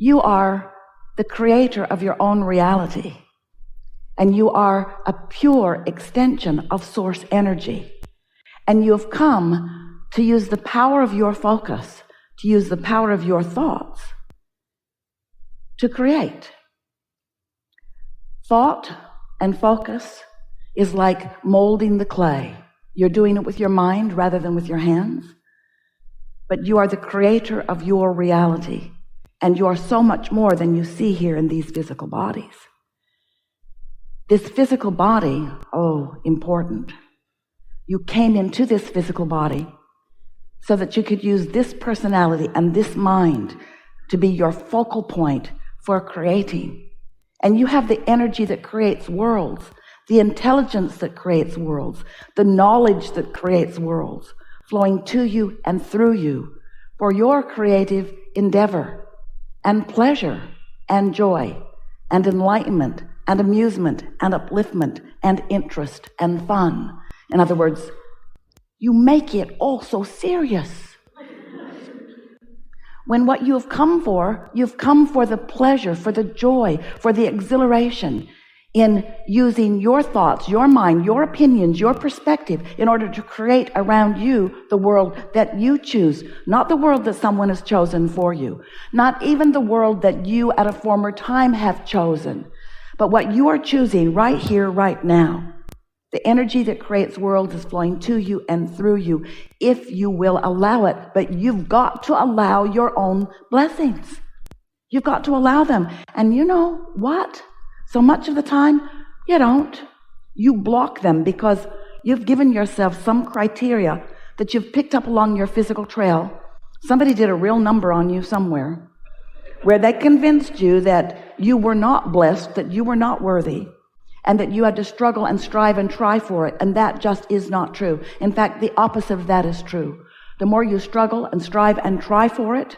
You are the creator of your own reality, and you are a pure extension of source energy. And you have come to use the power of your focus, to use the power of your thoughts to create. Thought and focus is like molding the clay. You're doing it with your mind rather than with your hands. But you are the creator of your reality, and you are so much more than you see here in these physical bodies. This physical body, important. You came into this physical body so that you could use this personality and this mind to be your focal point for creating. And you have the energy that creates worlds, the intelligence that creates worlds, the knowledge that creates worlds, flowing to you and through you for your creative endeavor and pleasure and joy and enlightenment and amusement and upliftment and interest and fun. In other words, you make it all so serious. When what you've come for the pleasure, for the joy, for the exhilaration in using your thoughts, your mind, your opinions, your perspective in order to create around you the world that you choose, not the world that someone has chosen for you, not even the world that you at a former time have chosen, but what you are choosing right here, right now. The energy that creates worlds is flowing to you and through you if you will allow it. But you've got to allow your own blessings. You've got to allow them. And you know what? So much of the time, you don't. You block them because you've given yourself some criteria that you've picked up along your physical trail. Somebody did a real number on you somewhere where they convinced you that you were not blessed, that you were not worthy, and that you had to struggle and strive and try for it. And that just is not true. In fact, the opposite of that is true. The more you struggle and strive and try for it,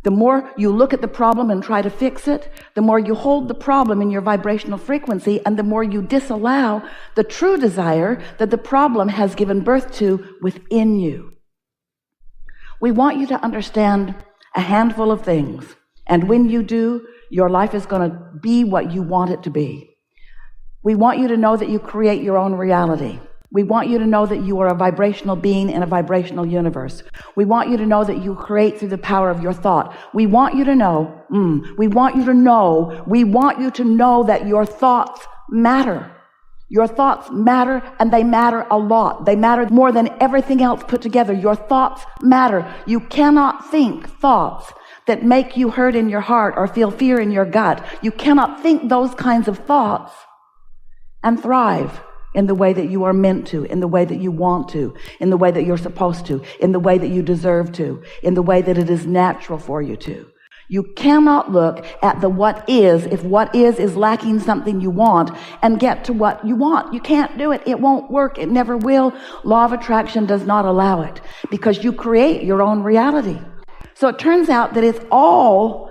the more you look at the problem and try to fix it, the more you hold the problem in your vibrational frequency, and the more you disallow the true desire that the problem has given birth to within you. We want you to understand a handful of things. And when you do, your life is going to be what you want it to be. We want you to know that you create your own reality. We want you to know that you are a vibrational being in a vibrational universe. We want you to know that you create through the power of your thought. We want you to know that your thoughts matter. Your thoughts matter, and they matter a lot. They matter more than everything else put together. Your thoughts matter. You cannot think thoughts that make you hurt in your heart or feel fear in your gut. You cannot think those kinds of thoughts and thrive in the way that you are meant to, in the way that you want to, in the way that you're supposed to, in the way that you deserve to, in the way that it is natural for you to. You cannot look at the what is, if what is lacking something you want, and get to what you want. You can't do it. It won't work. It never will. Law of attraction does not allow it, because you create your own reality. So it turns out that it's all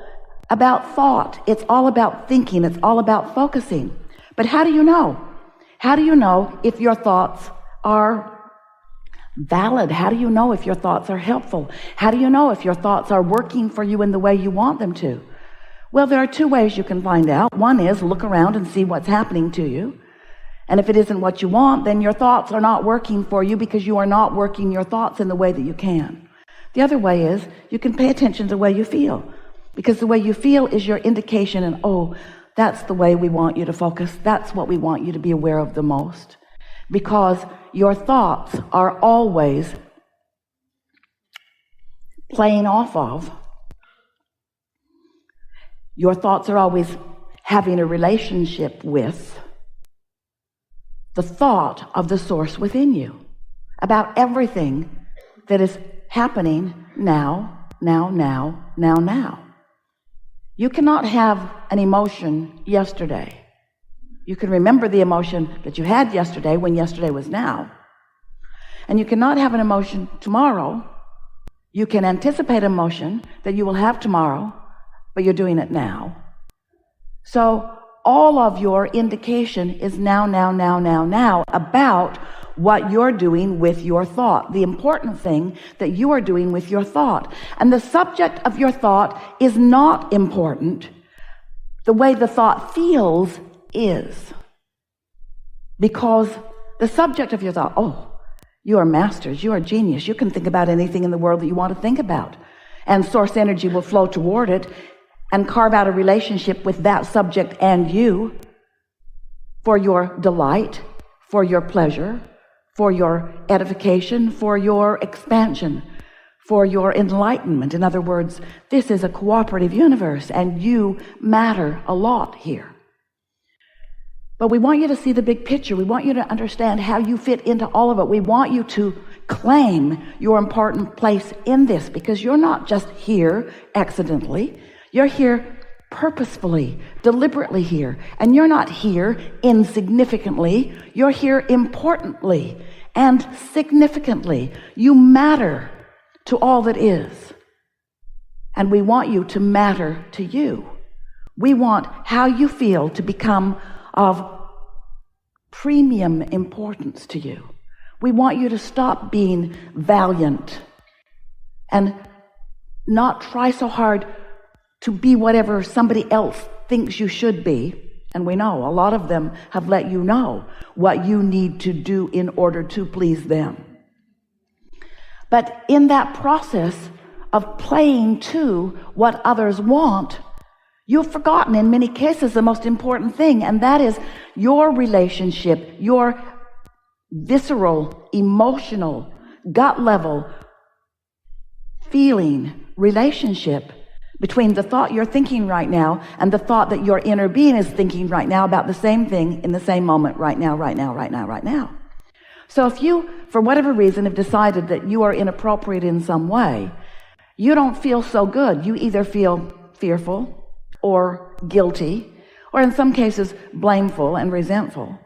about thought. It's all about thinking. It's all about focusing. But how do you know? How do you know if your thoughts are valid? How do you know if your thoughts are helpful? How do you know if your thoughts are working for you in the way you want them to? Well, there are two ways you can find out. One is look around and see what's happening to you. And if it isn't what you want, then your thoughts are not working for you because you are not working your thoughts in the way that you can. The other way is you can pay attention to the way you feel, because the way you feel is your indication, and that's the way we want you to focus. That's what we want you to be aware of the most, because your thoughts are always playing off of. Your thoughts are always having a relationship with the thought of the source within you about everything that is happening now. You cannot have an emotion yesterday. You can remember the emotion that you had yesterday when yesterday was now. And you cannot have an emotion tomorrow. You can anticipate emotion that you will have tomorrow, but you're doing it now. So all of your indication is now about what you're doing with your thought, the important thing that you are doing with your thought. And the subject of your thought is not important. The way the thought feels is. Because the subject of your thought, oh, you are masters, you are genius, you can think about anything in the world that you want to think about. And source energy will flow toward it and carve out a relationship with that subject and you for your delight, for your pleasure, for your edification, for your expansion, for your enlightenment. In other words, this is a cooperative universe and you matter a lot here. But we want you to see the big picture. We want you to understand how you fit into all of it. We want you to claim your important place in this, because you're not just here accidentally. You're here purposefully, deliberately here. And you're not here insignificantly. You're here importantly and significantly. You matter to all that is. And we want you to matter to you. We want how you feel to become of premium importance to you. We want you to stop being valiant and not try so hard to be whatever somebody else thinks you should be. And we know a lot of them have let you know what you need to do in order to please them. But in that process of playing to what others want, you've forgotten in many cases the most important thing, and that is your relationship, your visceral, emotional, gut level feeling relationship between the thought you're thinking right now and the thought that your inner being is thinking right now about the same thing in the same moment right now. So if you, for whatever reason, have decided that you are inappropriate in some way, you don't feel so good. You either feel fearful or guilty, or in some cases blameful and resentful.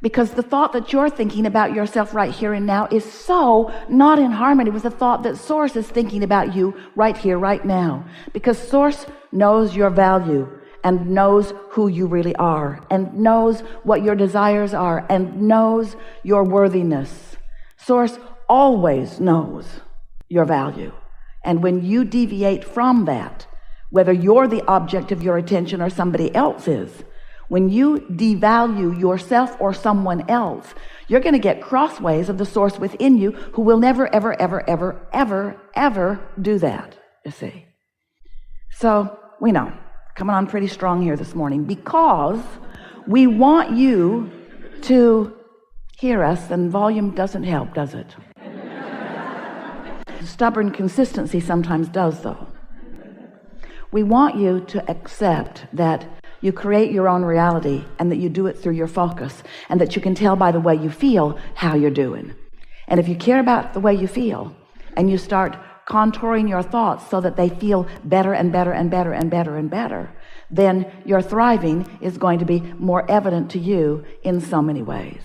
Because the thought that you're thinking about yourself right here and now is so not in harmony with the thought that Source is thinking about you right here, right now. Because Source knows your value and knows who you really are and knows what your desires are and knows your worthiness. Source always knows your value. And when you deviate from that, whether you're the object of your attention or somebody else is, when you devalue yourself or someone else, you're going to get crossways of the Source within you who will never, ever, ever, ever, ever, ever do that, you see. So we know, coming on pretty strong here this morning, because we want you to hear us, and volume doesn't help, does it? Stubborn consistency sometimes does, though. We want you to accept that you create your own reality and that you do it through your focus, and that you can tell by the way you feel how you're doing. And if you care about the way you feel and you start contouring your thoughts so that they feel better and better and better and better and better, then your thriving is going to be more evident to you in so many ways.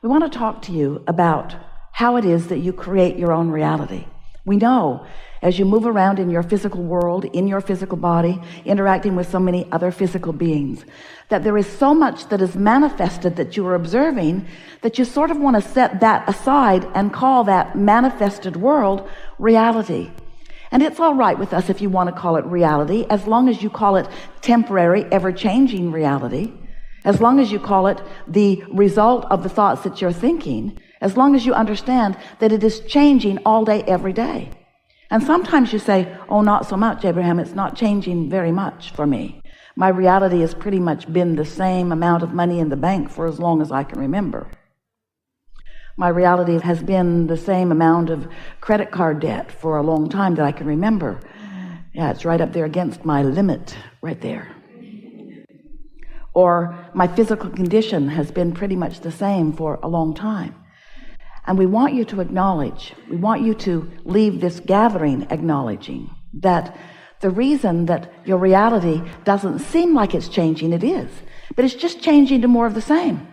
We want to talk to you about how it is that you create your own reality. We know as you move around in your physical world, in your physical body, interacting with so many other physical beings, that there is so much that is manifested that you are observing that you sort of want to set that aside and call that manifested world reality. And it's all right with us if you want to call it reality, as long as you call it temporary, ever-changing reality, as long as you call it the result of the thoughts that you're thinking, as long as you understand that it is changing all day, every day. And sometimes you say, oh, not so much, Abraham, it's not changing very much for me. My reality has pretty much been the same amount of money in the bank for as long as I can remember. My reality has been the same amount of credit card debt for a long time that I can remember. Yeah, it's right up there against my limit, right there. Or my physical condition has been pretty much the same for a long time. And we want you to acknowledge, we want you to leave this gathering acknowledging that the reason that your reality doesn't seem like it's changing, it is. But it's just changing to more of the same.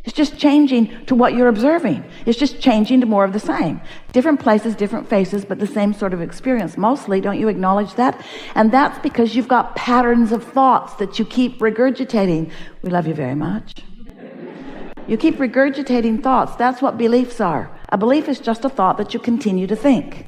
It's just changing to what you're observing. It's just changing to more of the same. Different places, different faces, but the same sort of experience. Mostly, don't you acknowledge that? And that's because you've got patterns of thoughts that you keep regurgitating. We love you very much. You keep regurgitating thoughts. That's what beliefs are. A belief is just a thought that you continue to think.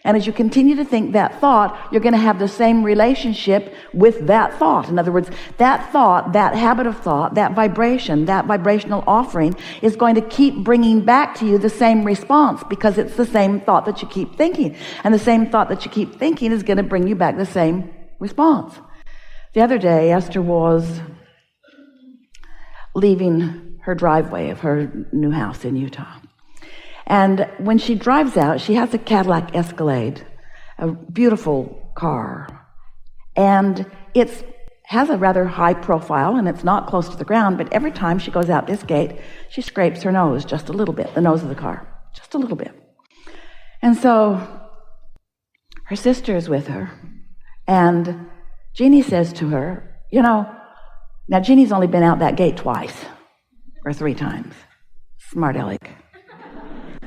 And as you continue to think that thought, you're going to have the same relationship with that thought. In other words, that thought, that habit of thought, that vibration, that vibrational offering is going to keep bringing back to you the same response, because it's the same thought that you keep thinking. And the same thought that you keep thinking is going to bring you back the same response. The other day, Esther was leaving her driveway of her new house in Utah. And when she drives out, she has a Cadillac Escalade, a beautiful car. And it has a rather high profile, and it's not close to the ground, but every time she goes out this gate, she scrapes her nose just a little bit, the nose of the car, just a little bit. And so her sister is with her, and Jeannie says to her, now Jeannie's only been out that gate twice or 3 times. Smart aleck.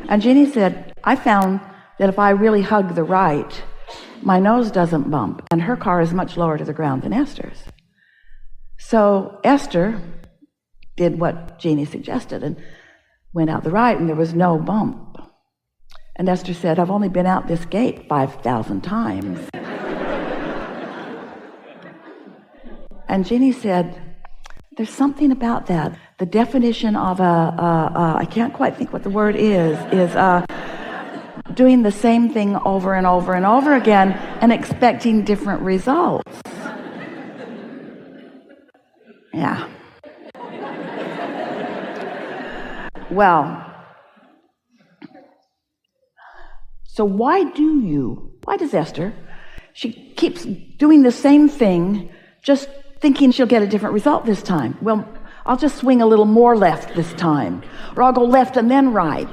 And Jeannie said, I found that if I really hug the right, my nose doesn't bump, and her car is much lower to the ground than Esther's. So Esther did what Jeannie suggested and went out the right, and there was no bump. And Esther said, I've only been out this gate 5,000 times. And Jeannie said, there's something about that. The definition of I can't quite think what the word is doing the same thing over and over and over again and expecting different results. Yeah. Well, so why does Esther, she keeps doing the same thing, just thinking she'll get a different result this time. Well, I'll just swing a little more left this time, or I'll go left and then right.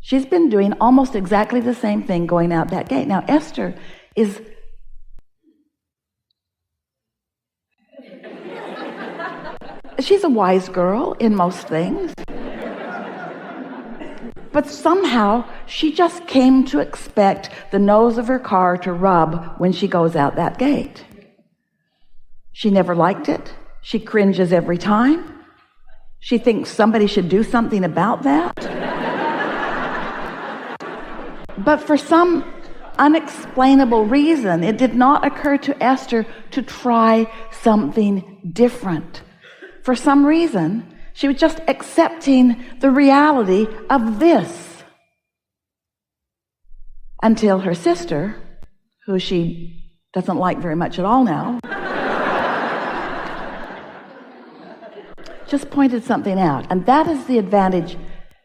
She's been doing almost exactly the same thing going out that gate. Now, Esther is she's a wise girl in most things. But somehow she just came to expect the nose of her car to rub when she goes out that gate. She never liked it. She cringes every time. She thinks somebody should do something about that. But for some unexplainable reason, it did not occur to Esther to try something different. For some reason, she was just accepting the reality of this. Until her sister, who she doesn't like very much at all now, just pointed something out. And that is the advantage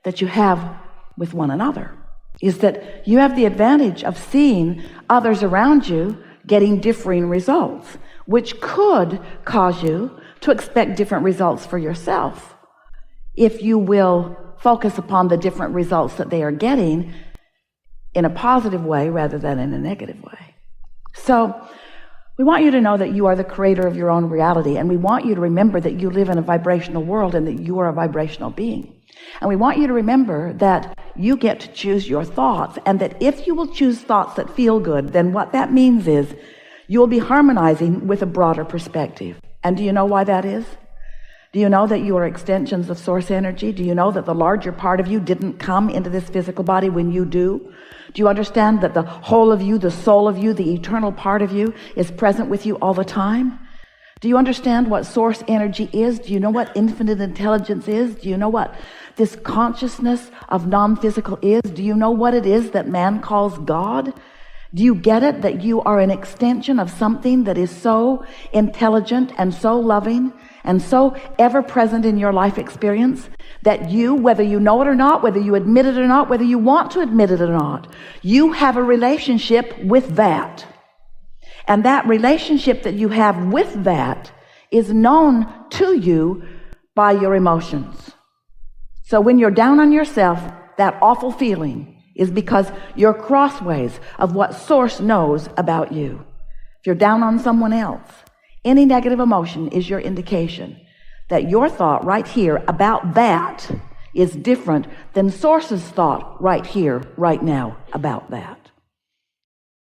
that you have with one another, is that you have the advantage of seeing others around you getting differing results, which could cause you to expect different results for yourself if you will focus upon the different results that they are getting in a positive way rather than in a negative way. So we want you to know that you are the creator of your own reality, and we want you to remember that you live in a vibrational world and that you are a vibrational being. And we want you to remember that you get to choose your thoughts, and that if you will choose thoughts that feel good, then what that means is you will be harmonizing with a broader perspective. And do you know why that is? Do you know that you are extensions of source energy? Do you know that the larger part of you didn't come into this physical body when you do? Do you understand that the whole of you, the soul of you, the eternal part of you is present with you all the time? Do you understand what source energy is? Do you know what infinite intelligence is? Do you know what this consciousness of non-physical is? Do you know what it is that man calls God? Do you get it, that you are an extension of something that is so intelligent and so loving and so ever present in your life experience that you, whether you know it or not, whether you admit it or not, whether you want to admit it or not, you have a relationship with that. And that relationship that you have with that is known to you by your emotions. So when you're down on yourself, that awful feeling is because you're crossways of what source knows about you. If you're down on someone else, any negative emotion is your indication that your thought right here about that is different than source's thought right here, right now about that.